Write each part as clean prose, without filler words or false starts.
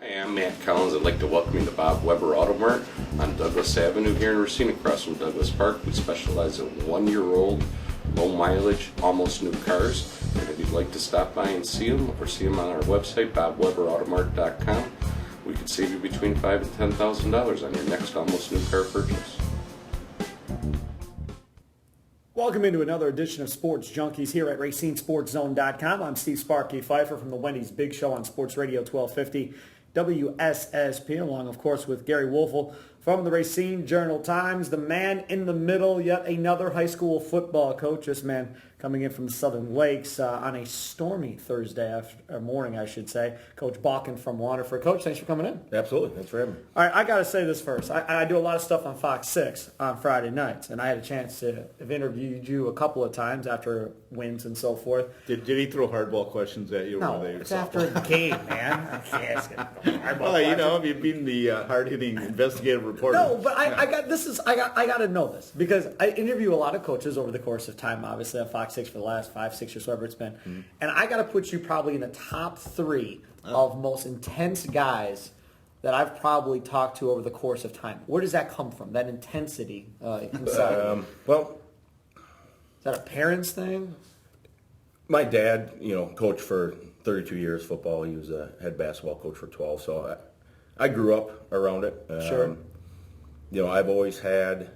Hi, I'm Matt Collins. I'd like to welcome you to Bob Weber Auto Mart on Douglas Avenue here in Racine, across from Douglas Park. We specialize in 1-year-old, low mileage, almost new cars. And if you'd like to stop by and see them, or see them on our website, bobweberautomart.com, we could save you between $5,000 and $10,000 on your next almost new car purchase. Welcome into another edition of Sports Junkies here at RacineSportsZone.com. I'm Steve Sparky Fifer from the Wendy's Big Show on Sports Radio 1250 WSSP, along, of course, with Gery Woelfel from the Racine Journal-Times, the man in the middle, yet another high school football coach. This man coming in from Southern Lakes on a stormy Thursday morning, I should say. Coach Bakken from Waterford. Coach, thanks for coming in. Absolutely. Thanks for having me. All right, I got to say this first. I do a lot of stuff on Fox 6 on Friday nights, and I had a chance to have interviewed you a couple of times after wins and so forth. Did he throw hardball questions at you? No, it's after a game, man. I can't ask him. Well, you know, you've been the hard-hitting investigative reporter. No, but I got to know this because I interview a lot of coaches over the course of time, obviously on Fox 6 for the last 5, 6 years, whatever it's been. Mm-hmm. And I got to put you probably in the top 3 of most intense guys that I've probably talked to over the course of time. Where does that come from, that intensity inside? Well, is that a parents thing? My dad, coached for 32 years football. He was a head basketball coach for 12, so I grew up around it. Sure. I've always had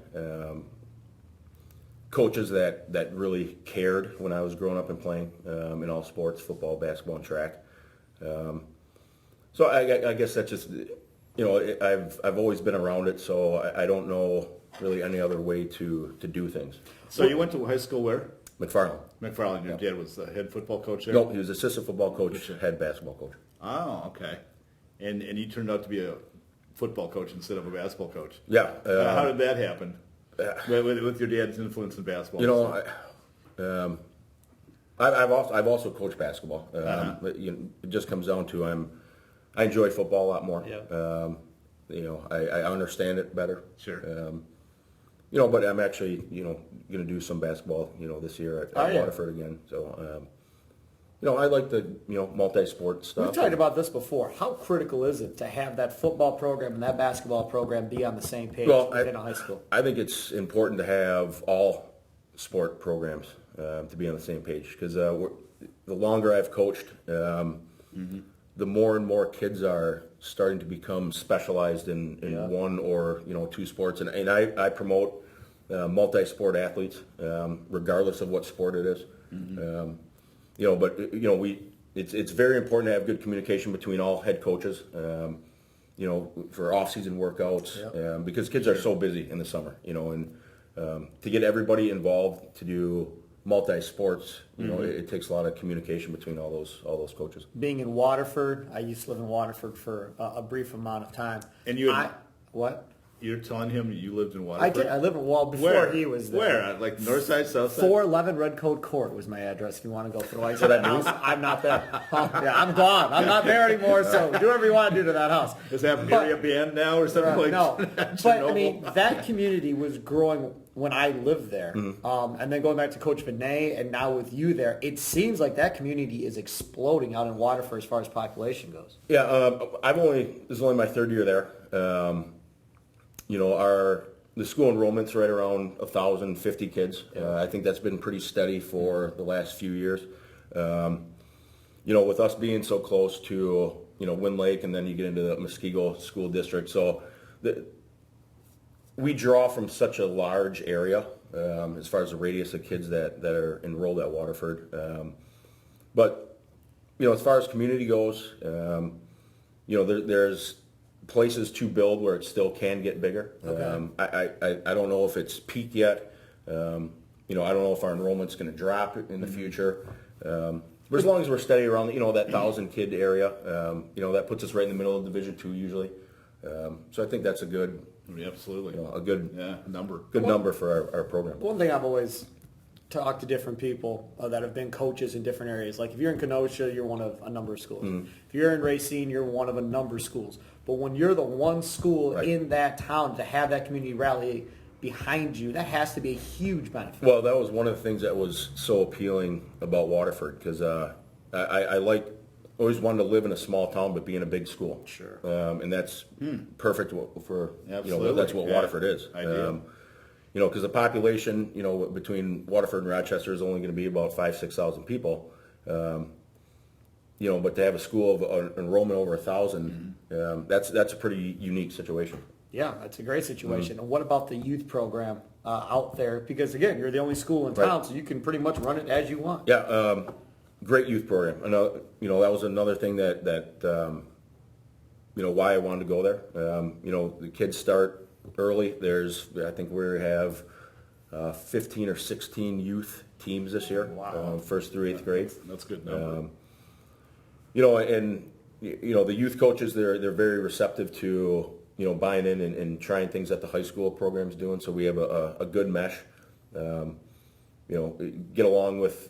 coaches that really cared when I was growing up and playing in all sports, football, basketball, and track. So I guess that's just, I've always been around it, so I don't know really any other way to do things. So you went to high school where? McFarland. Your dad was the head football coach there? No, he was assistant football coach, head basketball coach. Oh, okay. And you turned out to be a football coach instead of a basketball coach. Yeah. How did that happen? With your dad's influence in basketball? I've also coached basketball. It just comes down to I enjoy football a lot more. Yeah. I understand it better. Sure. But I'm actually going to do some basketball this year at Waterford again. So I like the multi-sport stuff. We've talked about this before. How critical is it to have that football program and that basketball program be on the same page within a high school? I think it's important to have all sport programs to be on the same page because the longer I've coached, the more and more kids are starting to become specialized in one or 2 sports, and I promote multi-sport athletes regardless of what sport it is. It's very important to have good communication between all head coaches, for off-season workouts, because kids are so busy in the summer, and to get everybody involved to do multi-sports, it takes a lot of communication between all those coaches. Being in Waterford, I used to live in Waterford for a brief amount of time. And what? You're telling him you lived in Waterford? I did. I lived in Waterford before he was there. Where? Like north side, south side? 411 Redcoat Court was my address if you want to go through. So that means? I'm not there. I'm gone. I'm not there anymore, so do whatever you want to do to that house. Does that area band now or something like no. that? But, I mean, that community was growing when I lived there. And then going back to Coach Vinay and now with you there, it seems like that community is exploding out in Waterford as far as population goes. Yeah, this is only my 3rd year there. The school enrollment's right around 1,050 kids. I think that's been pretty steady for the last few years. With us being so close to, Wind Lake, and then you get into the Muskego School District. So we draw from such a large area as far as the radius of kids that are enrolled at Waterford. But as far as community goes, there's places to build where it still can get bigger. Okay. I don't know if it's peaked yet. I don't know if our enrollment's going to drop in the future. But as long as we're steady around that 1,000 kid area, that puts us right in the middle of Division II usually. So I think that's a good, absolutely, a good number. Good number for our program. One thing I've always talked to different people that have been coaches in different areas. Like if you're in Kenosha, you're one of a number of schools. If you're in Racine, you're one of a number of schools. But when you're the one school in that town to have that community rally behind you, that has to be a huge benefit. Well, that was one of the things that was so appealing about Waterford because I like always wanted to live in a small town but be in a big school. Sure. And that's perfect for Absolutely. that's what Yeah. Waterford is. Ideal. Because the population, between Waterford and Rochester is only going to be about 5,000-6,000 people. But to have a school of enrollment over 1,000, that's a pretty unique situation. Yeah, that's a great situation. And what about the youth program out there? Because again, you're the only school in town, so you can pretty much run it as you want. Yeah, great youth program. That was another thing that why I wanted to go there. The kids start early. I think we have 15 or 16 youth teams this year. Wow. First through eighth grade. That's a good number. The youth coaches, they're very receptive to buying in and trying things that the high school program's doing. So we have a good mesh. Get along with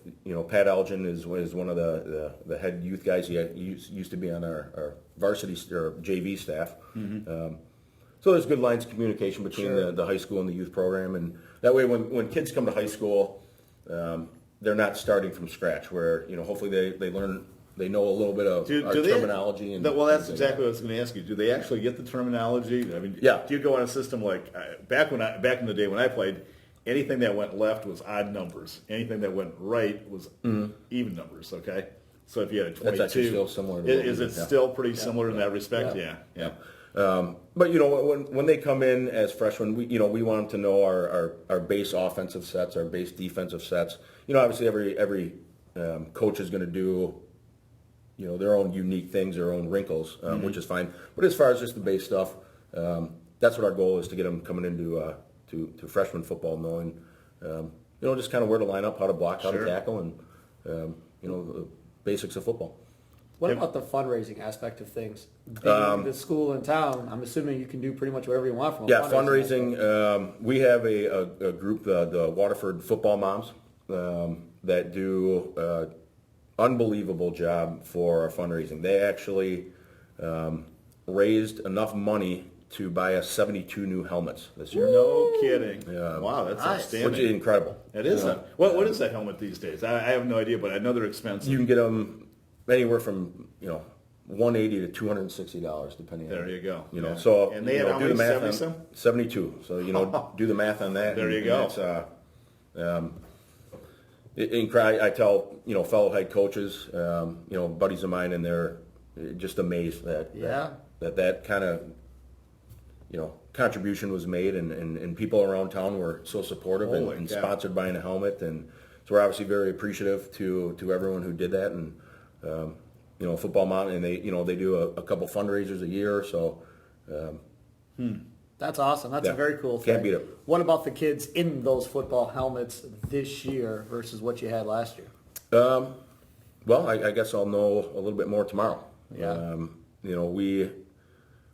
Pat Elgin is one of the head youth guys. He used to be on our varsity or JV staff. So there's good lines of communication between the high school and the youth program, and that way when kids come to high school, they're not starting from scratch. Where hopefully they know a little bit of our terminology. That's exactly what I was going to ask you. Do they actually get the terminology? I mean, yeah. Do you go on a system like back in the day when I played? Anything that went left was odd numbers. Anything that went right was even numbers. Okay, so if you had a 22, that's actually still similar. Is it still pretty similar in that respect? Yeah. But when they come in as freshmen, we want them to know our base offensive sets, our base defensive sets. Obviously every coach is going to do their own unique things, their own wrinkles, which is fine. But as far as just the base stuff, that's what our goal is, to get them coming into to freshman football, knowing just kind of where to line up, how to block, how to tackle, and the basics of football. What about the fundraising aspect of things? Being the school in town, I'm assuming you can do pretty much whatever you want from a fundraising. We have a group, the Waterford football moms, that do unbelievable job for our fundraising. They actually raised enough money to buy us 72 new helmets this year. No kidding. Yeah. Wow, that's Nice. outstanding. Which is incredible. It is. What is that helmet these days? I have no idea, but I know they're expensive. You can get them anywhere from $180 to $260, depending. There you go. Yeah. So and they had how do the many? math 70 on 72. So do the math on that. There you go. I tell fellow head coaches, buddies of mine, and they're just amazed that kind of contribution was made, and people around town were so supportive and sponsored buying a helmet, and so we're obviously very appreciative to everyone who did that, and football mom, and they do a couple fundraisers a year, so. That's awesome. That's a very cool thing. Can't beat it. What about the kids in those football helmets this year versus what you had last year? Well, I guess I'll know a little bit more tomorrow. Yeah.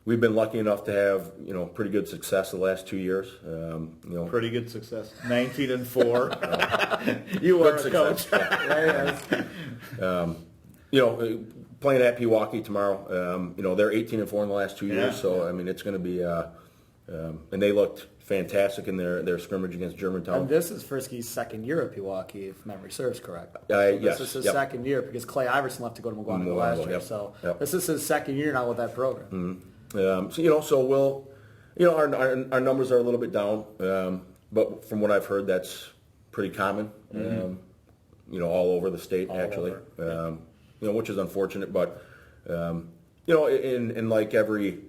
We've been lucky enough to have pretty good success the last 2 years. Pretty good success. 19-4. You are a coach. Playing at Pewaukee tomorrow. They're 18-4 in the last 2 years, so I mean it's going to be. And they looked fantastic in their scrimmage against Germantown. And this is Frisky's second year at Pewaukee, if memory serves correct. Yes. This is his second year because Clay Iverson left to go to McGuanago last year. Yep. So Yep. this is his second year now with that program. So we'll, our numbers are a little bit down, but from what I've heard, that's pretty common. All over the state, actually. Which is unfortunate, but in like every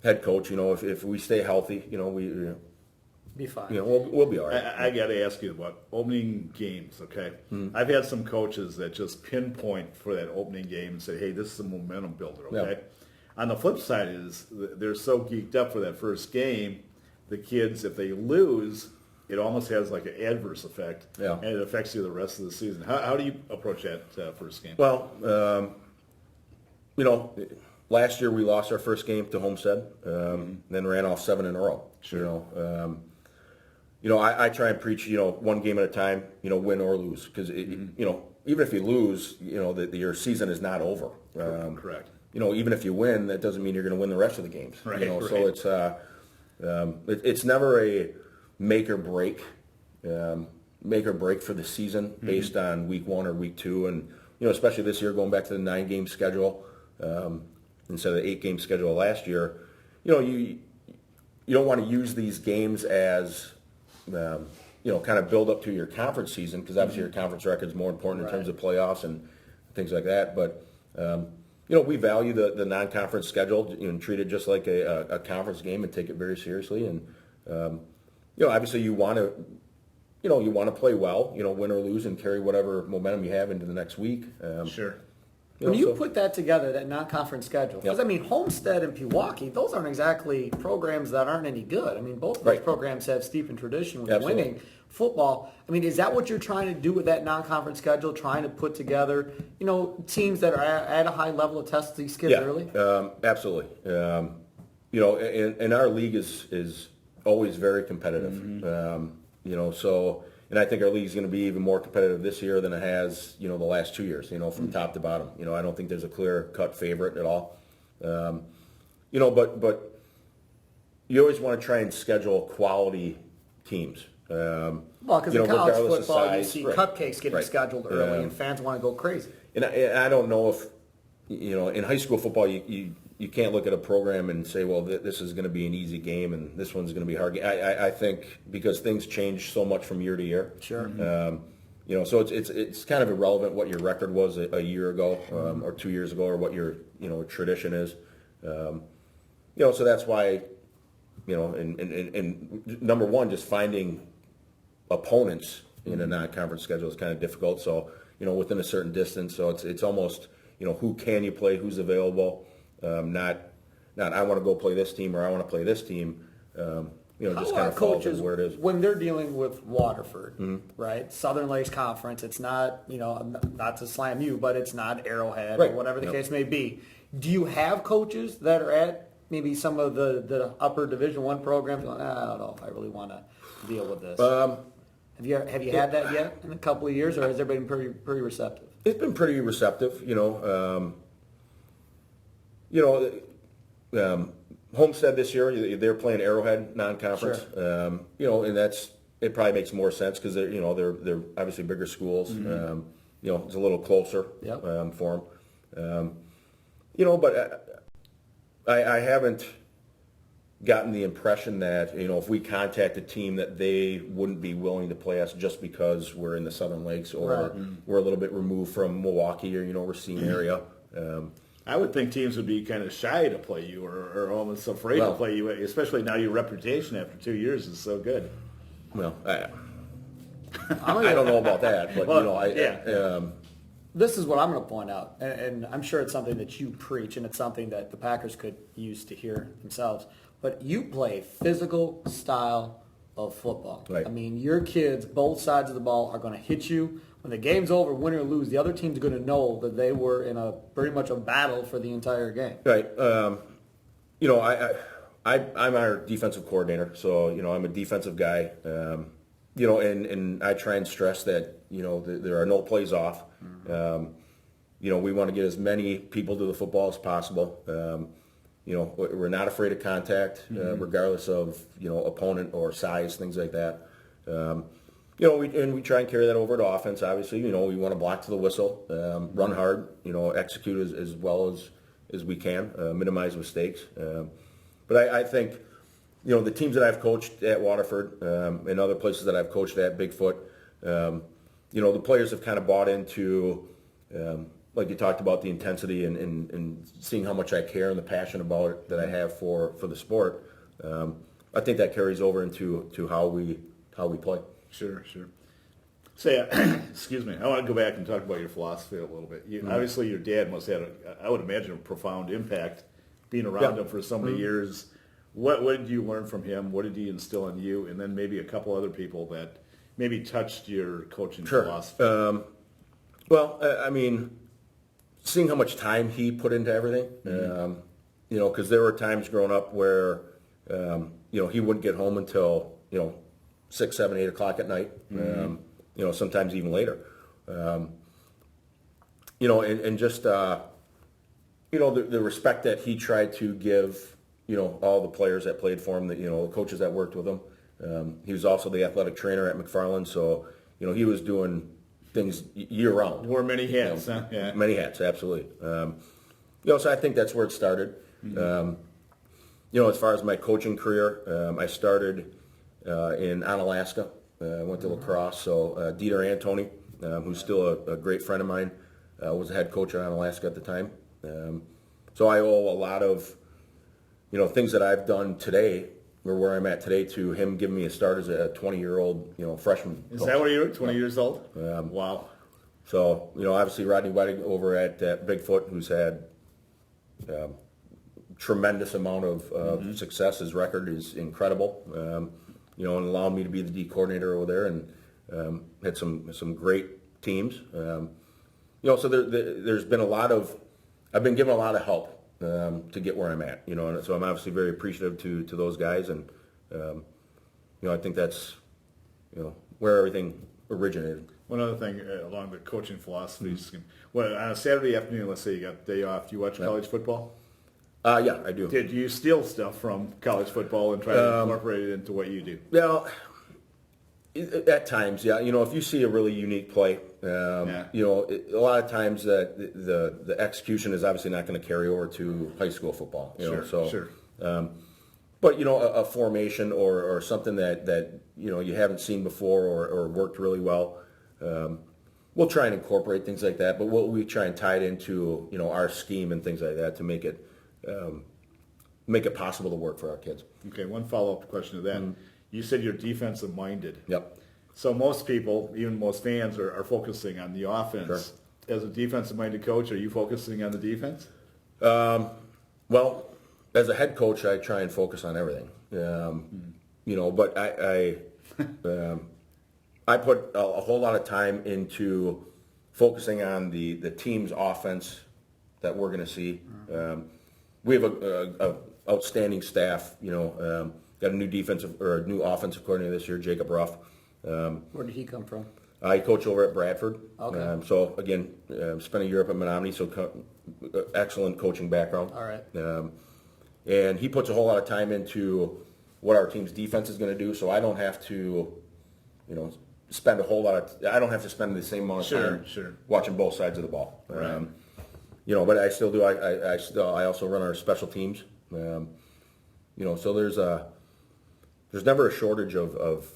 head coach, if we stay healthy, we Be fine. we'll be all right. I got to ask you about opening games, okay? I've had some coaches that just pinpoint for that opening game and say, hey, this is a momentum builder, okay? Yeah. On the flip side is they're so geeked up for that first game, the kids, if they lose, it almost has like an adverse effect, and it affects you the rest of the season. How do you approach that first game? Well, last year we lost our first game to Homestead, then ran off 7 in a row. Sure. I try and preach, one game at a time, win or lose, because even if you lose, your season is not over. Correct. Even if you win, that doesn't mean you're going to win the rest of the games. Right, So it's never a make or break for the season based on week 1 or week 2, and especially this year going back to the 9-game schedule instead of the 8-game schedule last year, you don't want to use these games as kind of build up to your conference season, because obviously your conference record is more important in terms of playoffs and things like that. But we value the non-conference schedule and treat it just like a conference game and take it very seriously. And obviously you want to play well, win or lose, and carry whatever momentum you have into the next week. Sure. When you put that together, that non-conference schedule, because I mean, Homestead and Pewaukee, those aren't exactly programs that aren't any good. I mean, both of those programs have steep in tradition with winning football. I mean, is that what you're trying to do with that non-conference schedule? Trying to put together, teams that are at a high level to test these kids early? Absolutely. And our league is always very competitive. So. And I think our league is going to be even more competitive this year than it has, the last 2 years, from top to bottom. I don't think there's a clear-cut favorite at all. But you always want to try and schedule quality teams. Well, because in college football, you see cupcakes getting scheduled early, and fans want to go crazy. And I don't know if, in high school football, you can't look at a program and say, well, this is going to be an easy game and this one's going to be hard. I think because things change so much from year to year. Sure. So it's kind of irrelevant what your record was a year ago or 2 years ago, or what your tradition is. So that's why and number one, just finding opponents in a non-conference schedule is kind of difficult. So within a certain distance. So it's almost who can you play, who's available. Not I want to go play this team or I want to play this team. Just kind of falls where it is. When they're dealing with Waterford, right? Southern Lakes Conference, it's not, not to slam you, but it's not Arrowhead or whatever the case may be. Do you have coaches that are at maybe some of the upper Division I programs going, I don't know if I really want to deal with this? Have you had that yet in a couple of years, or has it been pretty receptive? It's been pretty receptive, Homestead this year, they're playing Arrowhead non-conference. Sure. And it probably makes more sense because they're obviously bigger schools. It's a little closer for them. But I haven't gotten the impression that if we contact a team that they wouldn't be willing to play us just because we're in the Southern Lakes or we're a little bit removed from Milwaukee or Racine area. I would think teams would be kind of shy to play you or almost afraid to play you, especially now your reputation after 2 years is so good. Well, I don't know about that, but this is what I'm going to point out, and I'm sure it's something that you preach, and it's something that the Packers could use to hear themselves. But you play physical style of football. Right. I mean, your kids, both sides of the ball, are going to hit you. When the game's over, win or lose, the other team's going to know that they were in pretty much a battle for the entire game. Right. I'm our defensive coordinator, so I'm a defensive guy. And I try and stress that there are no plays off. We want to get as many people to the football as possible. We're not afraid of contact, regardless of opponent or size, things like that. We try and carry that over to offense. Obviously, we want to block to the whistle, run hard, execute as well as we can, minimize mistakes. But I think, the teams that I've coached at Waterford and other places that I've coached at Bigfoot, the players have kind of bought into, like you talked about, the intensity and seeing how much I care and the passion about it that I have for the sport. I think that carries over into how we play. Sure. Say, excuse me, I want to go back and talk about your philosophy a little bit. Obviously, your dad must have had, I would imagine, a profound impact being around him for so many years. What did you learn from him? What did he instill in you? And then maybe a couple other people that maybe touched your coaching philosophy. Seeing how much time he put into everything, because there were times growing up where, he wouldn't get home until, 6, 7, 8 o'clock at night, sometimes even later. And just, the respect that he tried to give, all the players that played for him, the coaches that worked with him. He was also the athletic trainer at McFarland, so, he was doing things year round. Wore many hats, you know, huh? Yeah. Many hats, absolutely. So I think that's where it started. As far as my coaching career, I started in Onalaska. I went to lacrosse. So Dieter Antoni, who's still a great friend of mine, was the head coach at Onalaska at the time. So I owe a lot of, things that I've done today, or where I'm at today, to him giving me a start as a 20-year-old, freshman. Is that what you're 20 years old? Wow. So, obviously Rodney Wedding over at Bigfoot, who's had tremendous amount of success. His record is incredible. And allowed me to be the D coordinator over there, and had some great teams. So there's been I've been given a lot of help to get where I'm at. And so I'm obviously very appreciative to those guys, and I think that's where everything originated. One other thing along the coaching philosophies. Well, on a Saturday afternoon, let's say you got the day off, do you watch college football? Yeah, I do. Did you steal stuff from college football and try to incorporate it into what you do? Well, at times, yeah. If you see a really unique play, a lot of times that the execution is obviously not going to carry over to high school football. Sure. But a formation or something that you haven't seen before or worked really well. We'll try and incorporate things like that, but we try and tie it into our scheme and things like that to make it possible to work for our kids. Okay, one follow-up question to that. You said you're defensive minded. Yep. So most people, even most fans, are focusing on the offense. Sure. As a defensive minded coach, are you focusing on the defense? Well, as a head coach, I try and focus on everything. But I put a whole lot of time into focusing on the team's offense that we're going to see. We have a outstanding staff. Got a new new offensive coordinator this year, Jacob Ruff. Where did he come from? I coach over at Bradford. Okay. So again, spent a year up at Menominee, so excellent coaching background. All right. And he puts a whole lot of time into what our team's defense is going to do, so I don't have to, spend a whole lot of. I don't have to spend the same amount of time watching both sides of the ball. Right. But I still do. I also run our special teams. So there's never a shortage of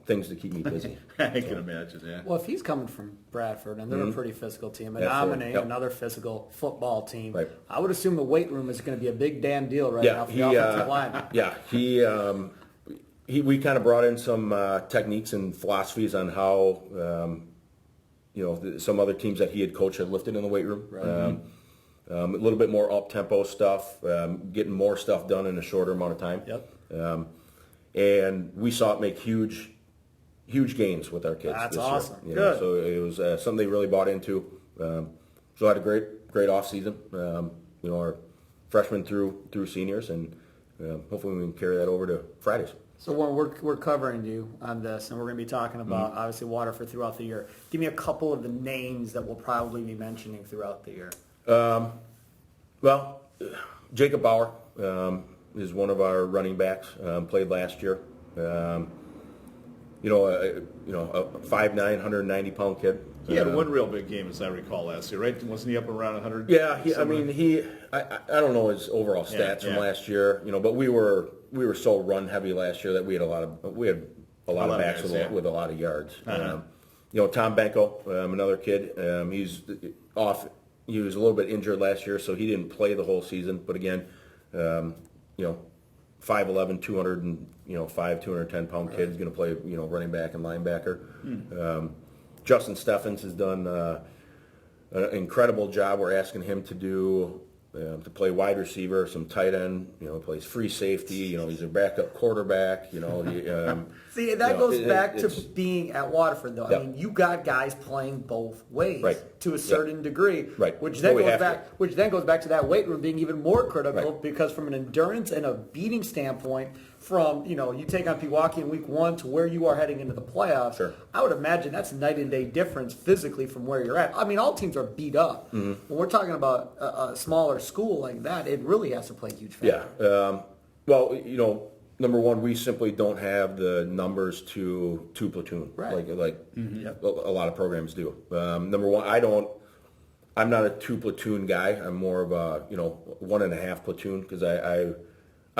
things to keep me busy. I can imagine, yeah. Well, if he's coming from Bradford, and they're a pretty physical team, and Absolutely. Menominee, Yep. another physical football team, Right. I would assume the weight room is going to be a big damn deal now for the offensive line. Yeah, we kind of brought in some techniques and philosophies on how some other teams that he had coached had lifted in the weight room. Right. A little bit more up-tempo stuff, getting more stuff done in a shorter amount of time. Yep. And we saw it make huge gains with our kids. That's this awesome. Year. Good. So it was something they really bought into. So I had a great off season. Our freshmen through seniors, and hopefully we can carry that over to Fridays. So when we're covering you on this, and we're going to be talking about obviously Waterford throughout the year, give me a couple of the names that we'll probably be mentioning throughout the year. Well, Jacob Bauer is one of our running backs. Played last year. A 5'9", 190-pound kid. He had one real big game, as I recall, last year, right? Wasn't he up around 100? Yeah, I don't know his overall stats from last year, but we were so run heavy last year that we had a lot of backs with a lot of yards. Uh-huh. Tom Benko, another kid, he's off. He was a little bit injured last year, so he didn't play the whole season. But again, 5'11", 210-pound kid is going to play, running back and linebacker. Justin Steffens has done an incredible job. We're asking him to do to play wide receiver, some tight end. Plays free safety. He's a backup quarterback. See, that goes back to being at Waterford, though. Yep. I mean, you got guys playing both ways to a certain degree, Right. Which then Well, goes back to that weight room being even more critical Right. because from an endurance and a beating standpoint, from you take on Pewaukee in week 1 to where you are heading into the playoffs. Sure. I would imagine that's a night and day difference physically from where you're at. I mean, all teams are beat up. When we're talking about a smaller school like that, it really has to play a huge factor. Yeah. Well, number one, we simply don't have the numbers to platoon, Right. like a lot of programs do. Number one, I'm not a 2 platoon guy. I'm more of a 1.5 platoon because I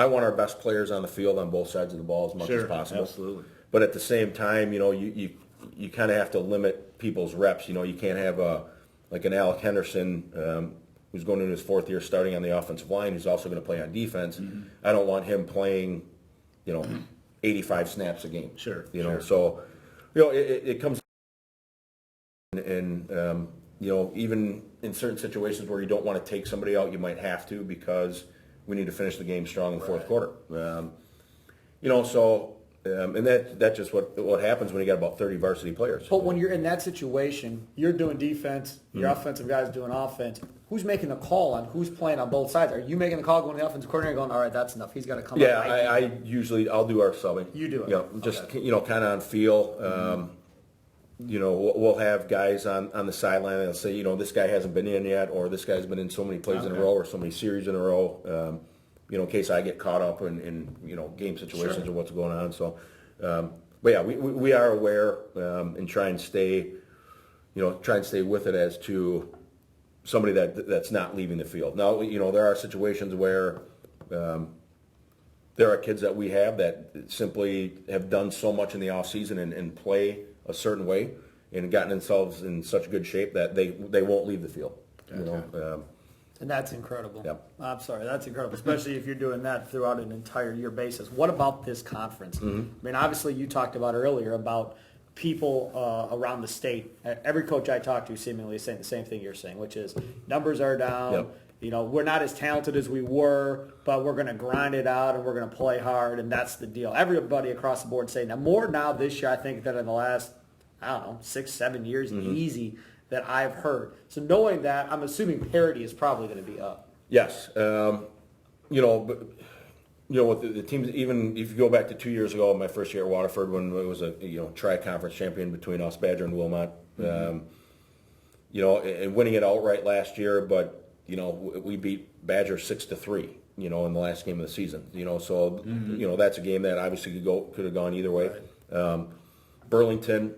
want our best players on the field on both sides of the ball as much as possible. Absolutely. But at the same time, you kind of have to limit people's reps. You can't have an Alec Henderson who's going into his 4th year starting on the offensive line, who's also going to play on defense. Mm-hmm. I don't want him playing, 85 snaps a game. Sure. So, it comes and even in certain situations where you don't want to take somebody out, you might have to because we need to finish the game strong in the fourth quarter. And that's just what happens when you got about 30 varsity players. But when you're in that situation, you're doing defense, your offensive guy's doing offense. Who's making the call on who's playing on both sides? Are you making the call going to the offensive coordinator going, all right, that's enough. He's got to come up. I'll do our subbing. You do it. Yeah, just kind of on feel. We'll have guys on the sideline that'll say, this guy hasn't been in yet, or this guy's been in so many plays in a row or so many series in a row. In case I get caught up in game situations or what's going on. So, we are aware and try and stay with it as to somebody that's not leaving the field. Now, there are situations where there are kids that we have that simply have done so much in the off season and play a certain way and gotten themselves in such good shape that they won't leave the field. Gotcha. And that's incredible. Yep. I'm sorry, that's incredible, especially if you're doing that throughout an entire year basis. What about this conference? I mean, obviously you talked about earlier about people around the state. Every coach I talk to seemingly is saying the same thing you're saying, which is numbers are down. Yep. We're not as talented as we were, but we're going to grind it out and we're going to play hard, and that's the deal. Everybody across the board saying that. More now this year, I think, than in the last, 6-7 years, easy, that I've heard. So knowing that, I'm assuming parity is probably going to be up. Yes. With the teams, even if you go back to 2 years ago, my first year at Waterford, when it was a tri-conference champion between us, Badger and Wilmot, and winning it outright last year, but we beat Badger 6-3, in the last game of the season. That's a game that obviously could have gone either way. Right. Burlington,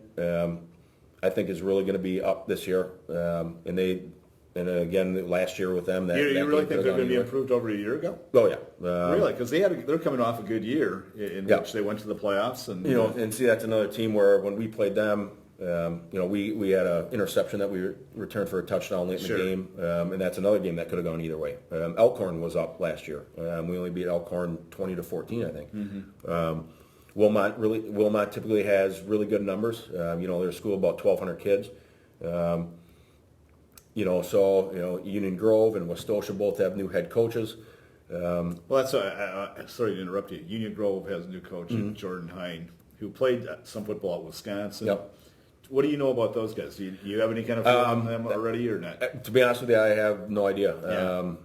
I think is really going to be up this year, and again last year with them. You really think they're going to be improved over a year ago? Oh yeah, really, because they're coming off a good year in which they went to the playoffs, and and see that's another team where when we played them, we had an interception that we returned for a touchdown late in the game, and that's another game that could have gone either way. Elkhorn was up last year. We only beat Elkhorn 20-14, I think. Wilmot typically has really good numbers. They're a school of about 1,200 kids. Union Grove and Westosha both have new head coaches. Well, that's sorry to interrupt you. Union Grove has a new coach, Jordan Hine, who played some football at Wisconsin. Yep. What do you know about those guys? Do you have any kind of feel on them already or not? To be honest with you, I have no idea.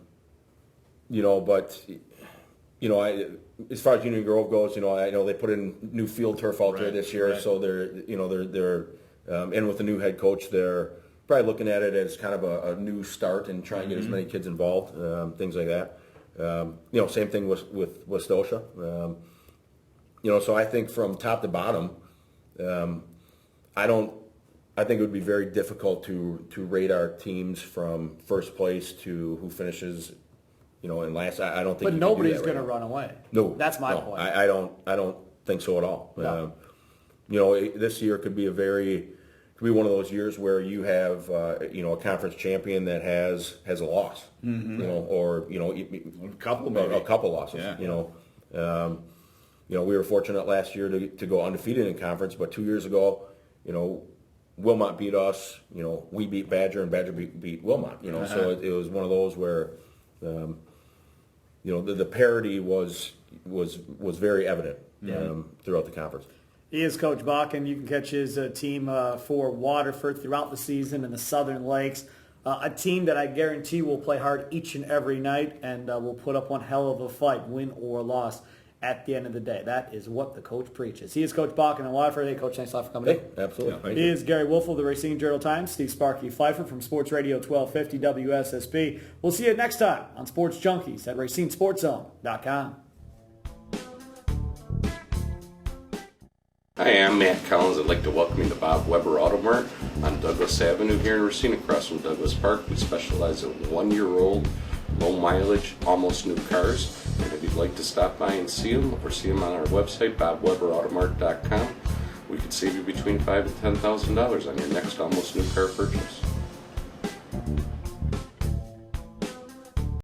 As far as Union Grove goes, I know they put in new field turf out there this year, so they're and with the new head coach, they're probably looking at it as kind of a new start and trying to get as many kids involved, things like that. Same thing with Westosha. So I think from top to bottom, I think it would be very difficult to rate our teams from first place to who finishes. In last, I don't think. But nobody's going to run away. No, that's my point. I don't think so at all. No. This year could be one of those years where you have a conference champion that has a loss, or a couple losses. Yeah. We were fortunate last year to go undefeated in conference, but 2 years ago, Wilmot beat us. We beat Badger, and Badger beat Wilmot. So it was one of those where. The parity was very evident throughout the conference. He is Coach Bakken. You can catch his team for Waterford throughout the season in the Southern Lakes. A team that I guarantee will play hard each and every night and will put up one hell of a fight, win or loss, at the end of the day. That is what the coach preaches. He is Coach Bakken in Waterford. Hey, Coach, thanks a lot for coming in. Absolutely. Yeah, he is Gery Woelfel of the Racine Journal-Times. Steve Sparky Fifer from Sports Radio 1250 WSSP. We'll see you next time on Sports Junkies at RacineSportsZone.com. Hi, I'm Matt Collins. I'd like to welcome you to Bob Weber Auto Mart on Douglas Avenue here in Racine, across from Douglas Park. We specialize in 1-year-old, low mileage, almost new cars. And if you'd like to stop by and see them, or see them on our website, bobweberautomart.com, we could save you between $5,000 and $10,000 on your next almost new car purchase.